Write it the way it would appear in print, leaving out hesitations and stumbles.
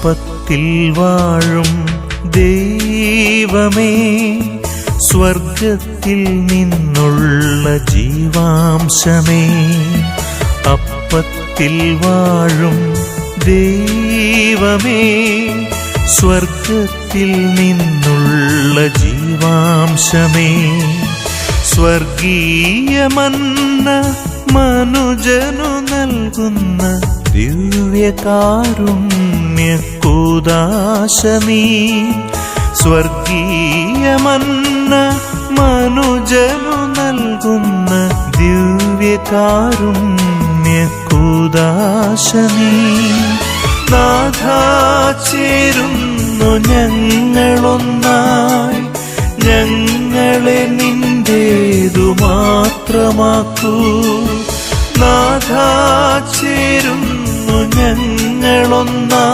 അപ്പത്തിൽ വാഴും ദൈവമേ, സ്വർഗത്തിൽ നിന്നുള്ള ജീവാംശമേ. അപ്പത്തിൽ വാഴും ദൈവമേ, സ്വർഗത്തിൽ നിന്നുള്ള ജീവാംശമേ. സ്വർഗീയമന്ന മനുജനു നൽകുന്ന ദിവ്യകാരുണ്യകൂദാശനീ. സ്വർഗീയമന്ന മനുജനു നൽകുന്ന ദിവ്യകാരുണ്യകൂദാശനീ. നാഥാ ചേരുന്നു ഞങ്ങളൊന്നായി, ഞങ്ങളെ നിന്റേതു മാത്രമാക്കൂ. നാഥാ ചേരുന്നു ഞങ്ങളൊന്നായി.